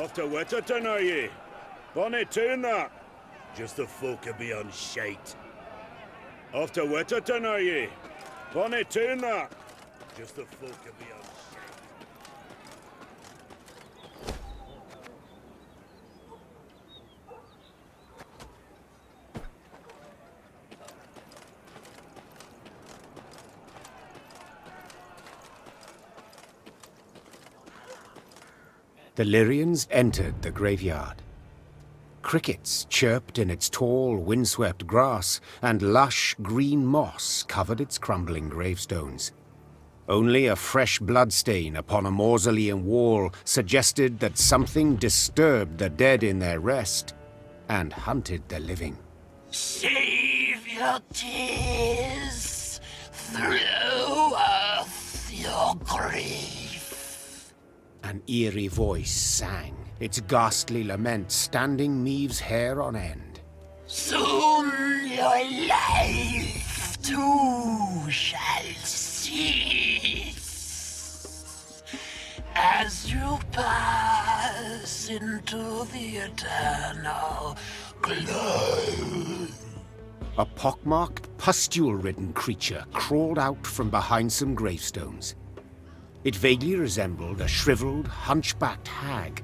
After Wetterton, are ye? Bonnet tune that. Just the folk a be on shite. After Wetterton, are ye? Bonnet tune that. Just the folk a be on shite. The Lyrians entered the graveyard. Crickets chirped in its tall, windswept grass, and lush green moss covered its crumbling gravestones. Only a fresh bloodstain upon a mausoleum wall suggested that something disturbed the dead in their rest and hunted the living. Save your tears through earth your grief. An eerie voice sang, its ghastly lament standing Maeve's hair on end. Soon your life too shall cease as you pass into the eternal glow. A pockmarked, pustule-ridden creature crawled out from behind some gravestones. It vaguely resembled a shriveled, hunchbacked hag,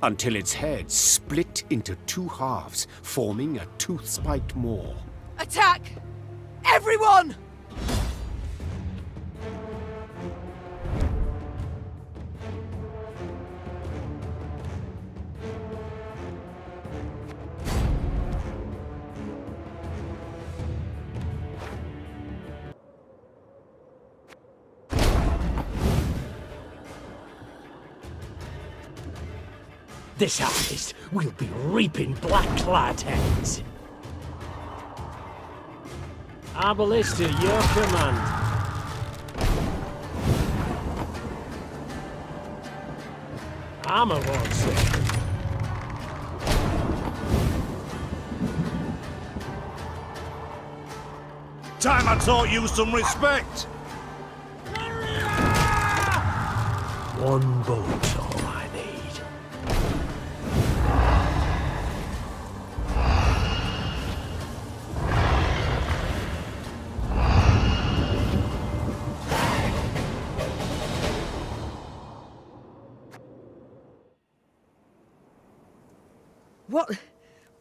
until its head split into two halves, forming a tooth-spiked maw. Attack! Everyone! This harvest will be reaping black-clad heads. Arbalist to your command. Armor won't save. Time I taught you some respect. One boat's all I need.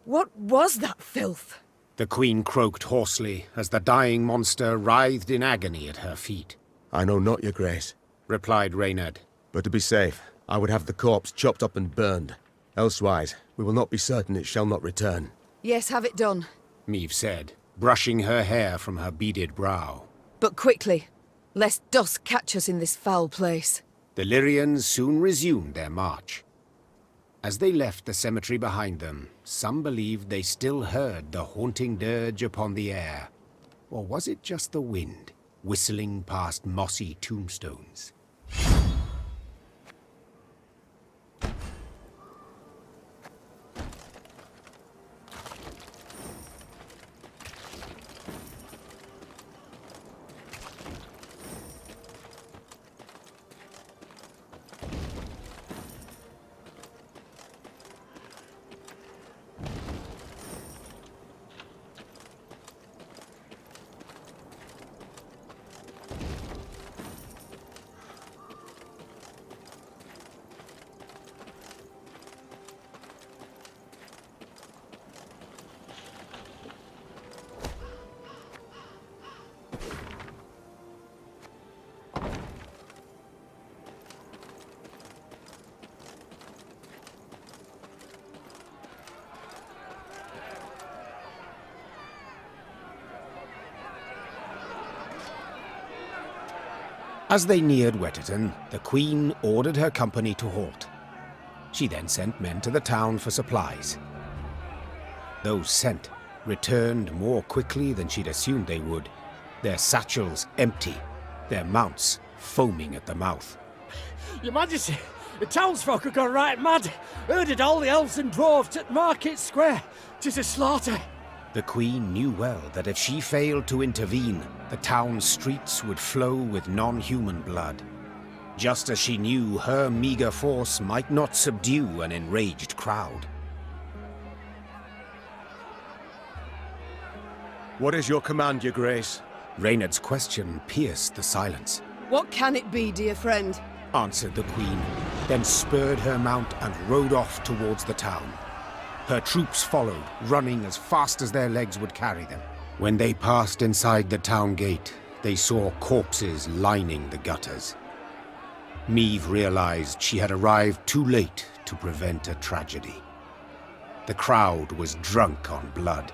What was that filth? The Queen croaked hoarsely as the dying monster writhed in agony at her feet. I know not, your grace, replied Reynard. but to be safe, I would have the corpse chopped up and burned. Elsewise, we will not be certain it shall not return. Yes, have it done. Maeve said, brushing her hair from her beaded brow. But quickly, lest dusk catch us in this foul place. The Lyrians soon resumed their march. As they left the cemetery behind them, some believed they still heard the haunting dirge upon the air. Or was it just the wind, whistling past mossy tombstones? As they neared Wetterton, the Queen ordered her company to halt. She then sent men to the town for supplies. Those sent returned more quickly than she'd assumed they would, their satchels empty, their mounts foaming at the mouth. Your Majesty, the townsfolk have gone right mad. Herded all the elves and dwarves at Market Square. 'Tis a slaughter. The Queen knew well that if she failed to intervene, the town's streets would flow with non-human blood. just as she knew her meager force might not subdue an enraged crowd. What is your command, your grace? Reynard's question pierced the silence. What can it be, dear friend? Answered the queen, then spurred her mount and rode off towards the town. Her troops followed, running as fast as their legs would carry them. When they passed inside the town gate, they saw corpses lining the gutters. Meve realized she had arrived too late to prevent a tragedy. The crowd was drunk on blood.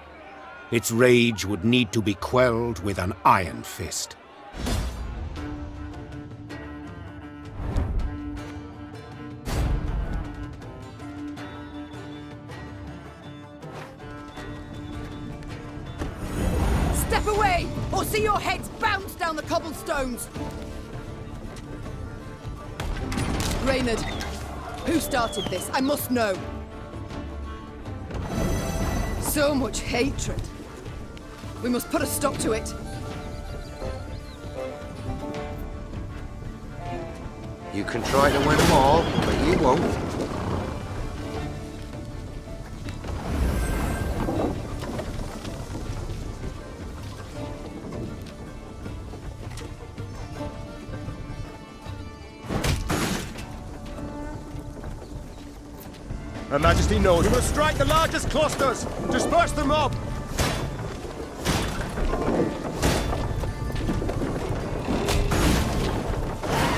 Its rage would need to be quelled with an iron fist. Step away, or see your heads bounce down the cobblestones! Reynard, who started this? I must know. So much hatred. We must put a stop to it. You can try to win them all, but you won't. Her Majesty knows. We must strike the largest clusters! Disperse the mob!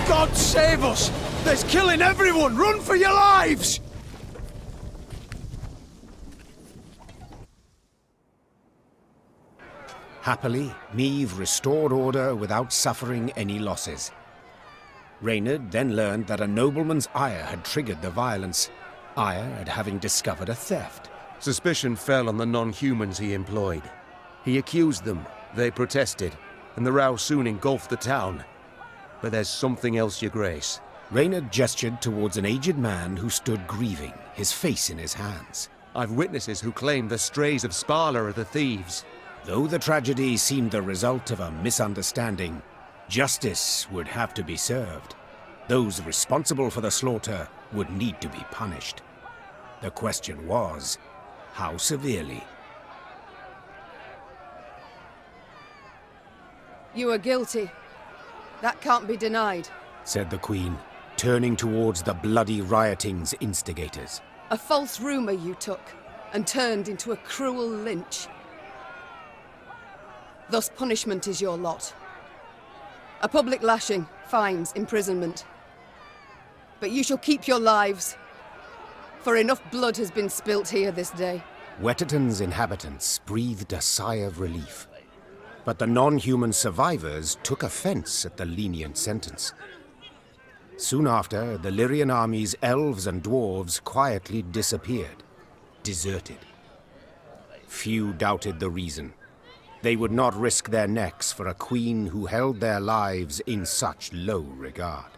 God save us! There's killing everyone! Run for your lives! Happily, Meve restored order without suffering any losses. Reynard then learned that a nobleman's ire had triggered the violence, ire at having discovered a theft. Suspicion fell on the non-humans he employed. He accused them, they protested, and the row soon engulfed the town. But there's something else, your grace. Reynard gestured towards an aged man who stood grieving, his face in his hands. I've witnesses who claim the strays of Sparla are the thieves. Though the tragedy seemed the result of a misunderstanding, justice would have to be served. Those responsible for the slaughter would need to be punished. The question was, how severely? You are guilty. That can't be denied. Said the Queen, turning towards the bloody rioting's instigators. A false rumor you took, and turned into a cruel lynch. Thus punishment is your lot. A public lashing, fines, imprisonment. But you shall keep your lives, for enough blood has been spilt here this day. Wetterton's inhabitants breathed a sigh of relief. But the non-human survivors took offense at the lenient sentence. Soon after, the Lyrian army's elves and dwarves quietly disappeared, deserted. Few doubted the reason. They would not risk their necks for a queen who held their lives in such low regard.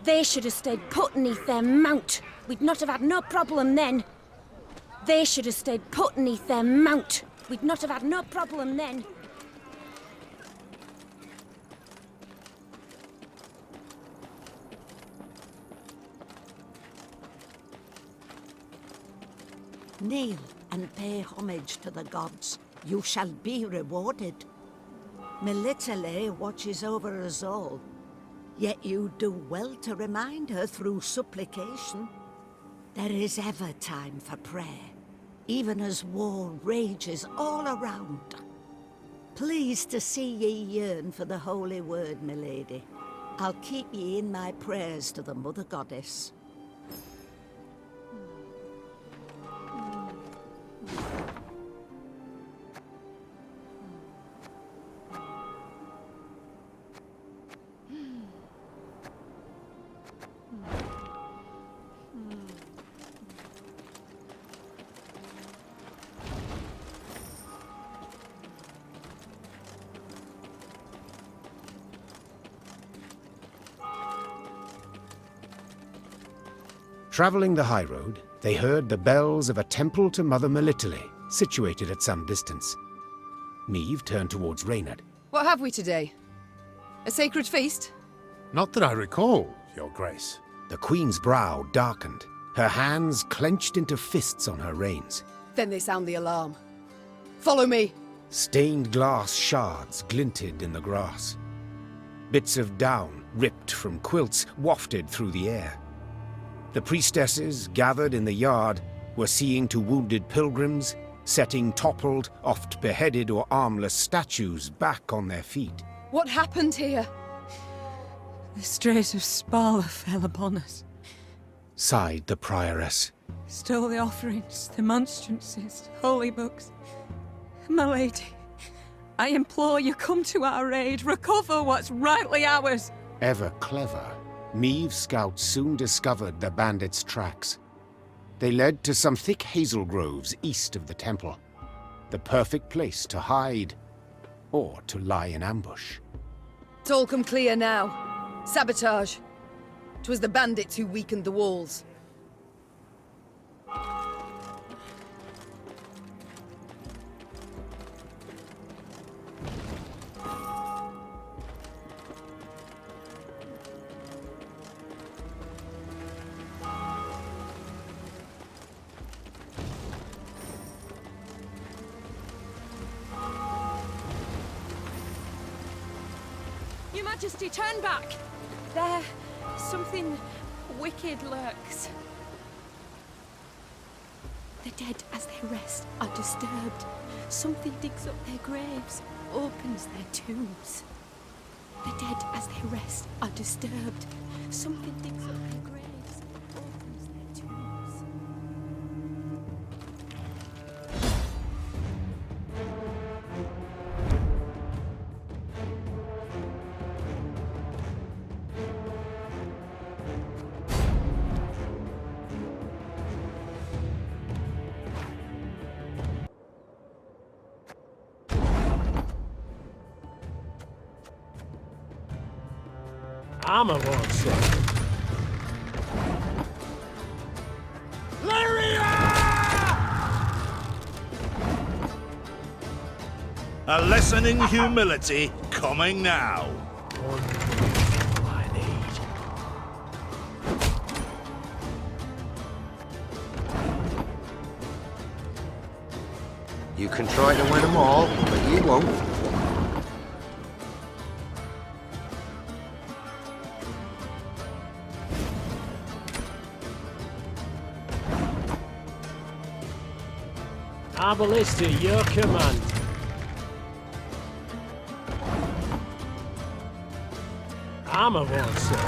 They should have stayed put neath their mount. We'd not have had no problem then. They should have stayed put neath their mount. We'd not have had no problem then. Kneel and pay homage to the gods. You shall be rewarded. Melitele watches over us all. Yet you do well to remind her through supplication. There is ever time for prayer, even as war rages all around. Pleased to see ye yearn for the holy word, milady. I'll keep ye in my prayers to the Mother Goddess. Travelling the high road, they heard the bells of a temple to Mother Melitele, situated at some distance. Meve turned towards Reynard. What have we today? A sacred feast? Not that I recall, Your Grace. The Queen's brow darkened, her hands clenched into fists on her reins. Then they sound the alarm. Follow me! Stained glass shards glinted in the grass. Bits of down, ripped from quilts, wafted through the air. The priestesses, gathered in the yard, were seeing to wounded pilgrims, setting toppled, oft beheaded or armless statues back on their feet. What happened here? The strays of Spala fell upon us. Sighed the prioress. Stole the offerings, the monstrances, holy books. My lady, I implore you, come to our aid, recover what's rightly ours. Ever clever, Meve's scouts soon discovered the bandits' tracks. They led to some thick hazel groves east of the temple. The perfect place to hide, or to lie in ambush. It's all come clear now. Sabotage. 'Twas the bandits who weakened the walls. Your Majesty, turn back! There, something wicked lurks. The dead, as they rest, are disturbed. Something digs up their graves, opens their tombs. The dead, as they rest, are disturbed. Something digs up their graves, opens their tombs. Armor won't save. A lesson in humility coming now. I need. You can try to win them all, but you won't. Our ballista, your command. Armor won't save.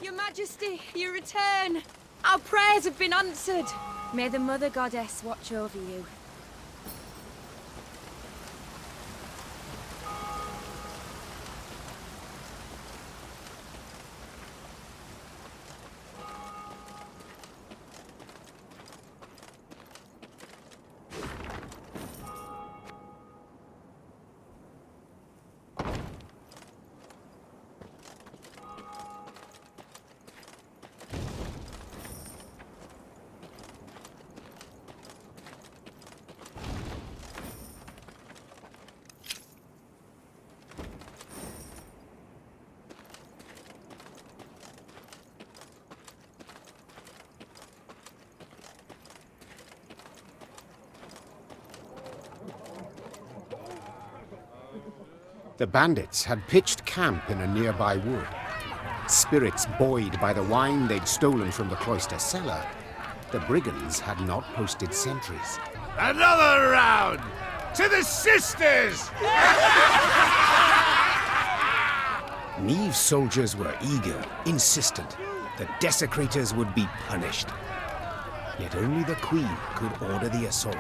Your Majesty, you return! Our prayers have been answered! May the Mother Goddess watch over you. The bandits had pitched camp in a nearby wood. Spirits buoyed by the wine they'd stolen from the cloister cellar, The brigands had not posted sentries. Another round! To the sisters! Neve's soldiers were eager, insistent. The desecrators would be punished. Yet only the Queen could order the assault.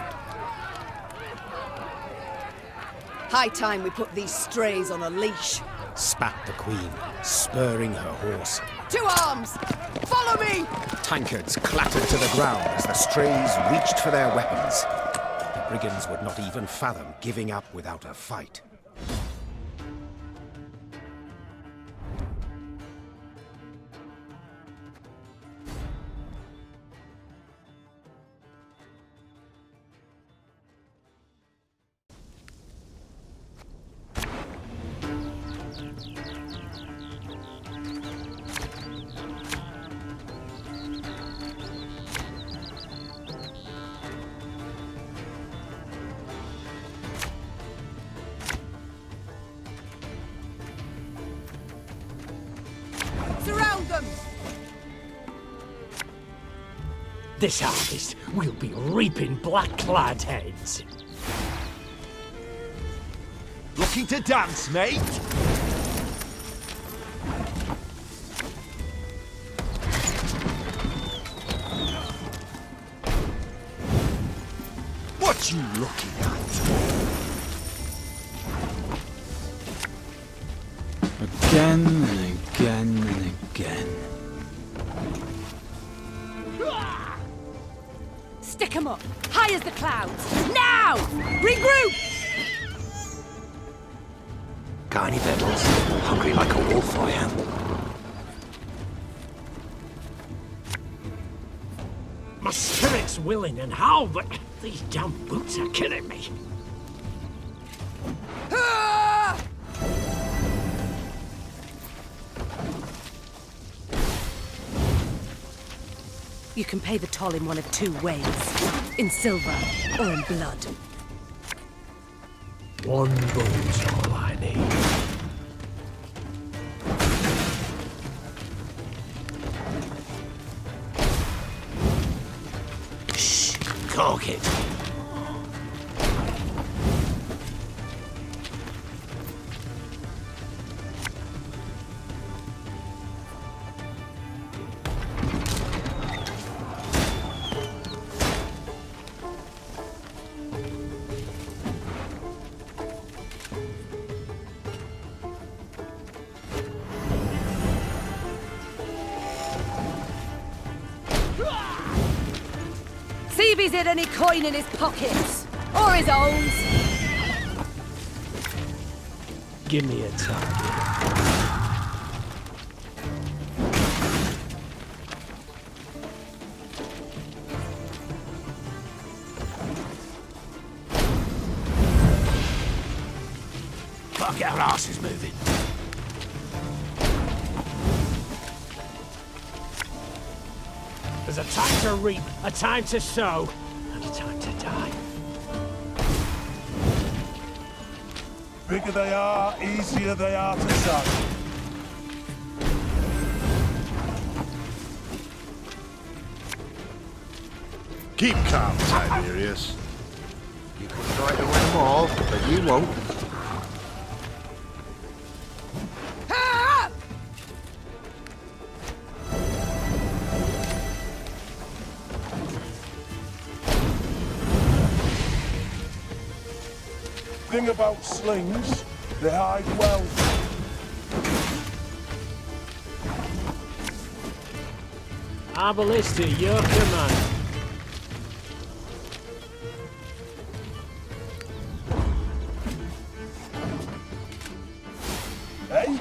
High time we put these strays on a leash. Spat the Queen, spurring her horse. To arms! Follow me! Tankards clattered to the ground as the strays reached for their weapons. The brigands would not even fathom giving up without a fight. Surround them! This harvest, we'll be reaping black-clad heads. Looking to dance, mate? What you looking at? Again and again and again. Stick 'em up, high as the clouds. Now! Regroup! Got any victuals? Hungry like a wolf, I am. My spirit's willing and how, but these damn boots are killing me. You can pay the toll in one of two ways. In silver or in blood. One boot's all I need. Shh! Cork it! See if he's hid any coin in his pockets. Or his owns. Give me a target. Can't get our asses moving. There's a time to reap, a time to sow, and a time to die. Bigger they are, easier they are to sow. Keep calm, Tiberius. You can try to win them all, but you won't. Thing about slings, they hide well. Our ballista, your command. Hey?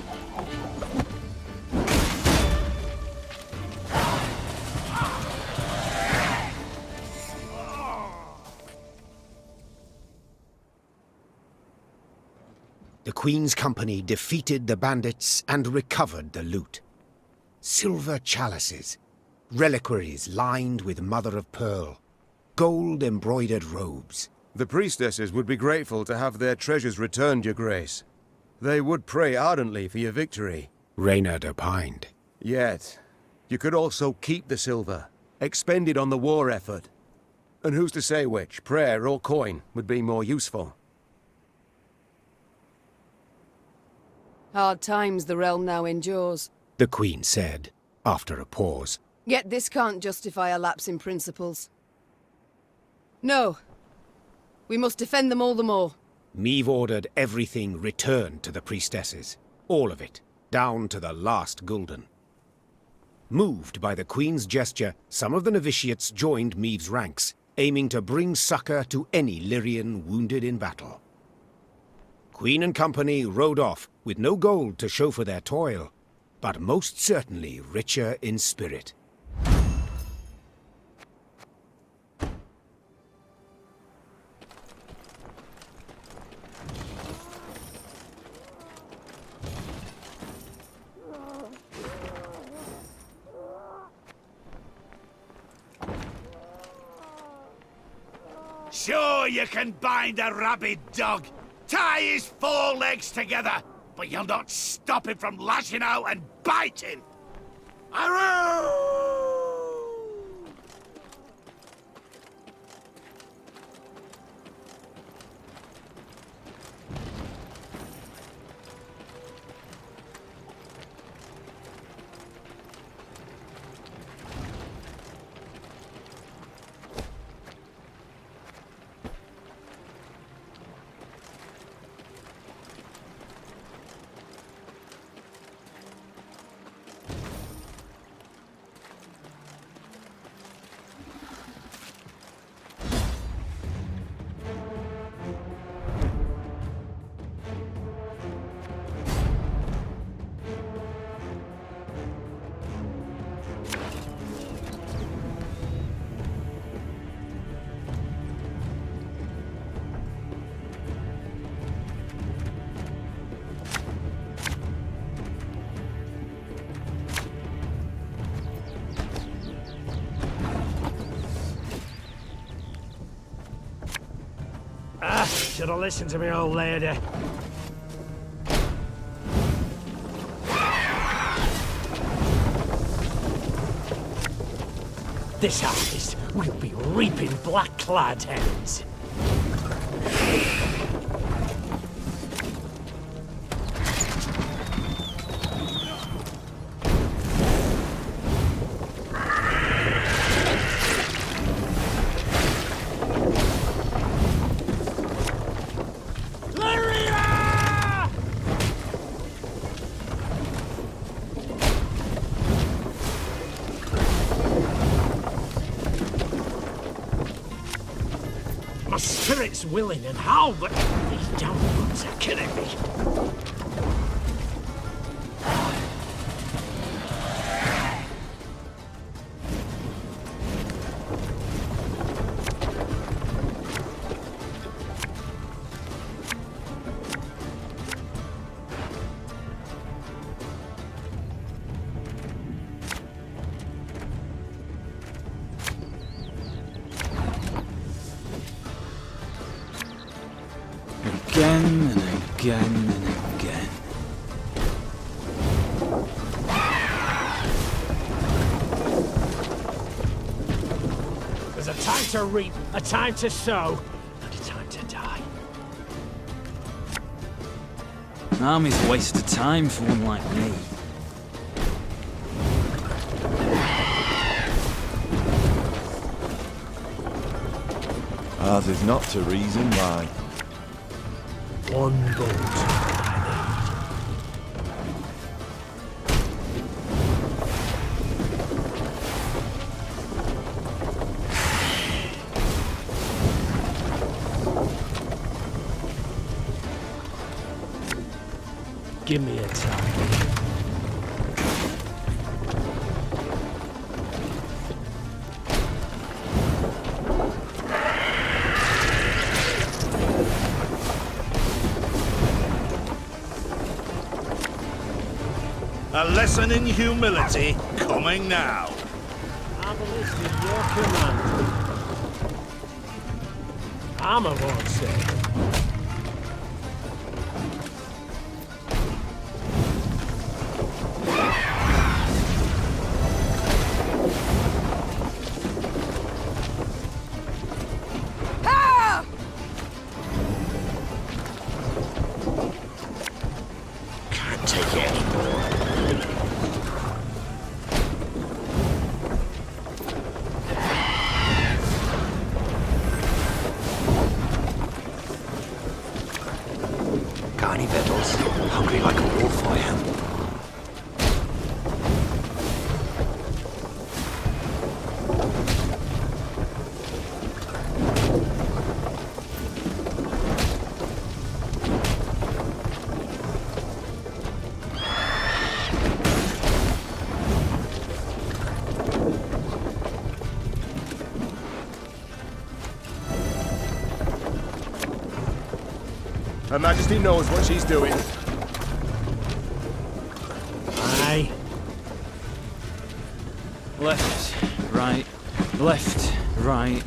The Queen's company defeated the bandits and recovered the loot. Silver chalices, reliquaries lined with mother-of-pearl, gold-embroidered robes. The priestesses would be grateful to have their treasures returned, Your Grace. They would pray ardently for your victory. Reynard opined. Yet, you could also keep the silver, expended on the war effort. And who's to say which, prayer or coin, would be more useful? Hard times the realm now endures. The Queen said, after a pause. Yet this can't justify a lapse in principles. No. We must defend them all the more. Meve ordered everything returned to the priestesses. All of it, down to the last gulden. Moved by the Queen's gesture, some of the novitiates joined Meve's ranks, aiming to bring succor to any Lyrian wounded in battle. Queen and company rode off, with no gold to show for their toil, but most certainly richer in spirit. Sure, you can bind a rabid dog, tie his four legs together, but you'll not stop him from lashing out and biting. Aroo! Should have listened to me old lady. This harvest, we'll be reaping black-clad heads. My spirit's willing and how, but these damn boots are killing me. Again and again and again. There's a time to reap, a time to sow, and a time to die. An army's a waste of time for one like me. Ours is not to reason why. One boat. Give me a time. A lesson in humility coming now. I'm listening to your command. I'm a won't say. Her Majesty knows what she's doing. Aye. Left, right, left, right.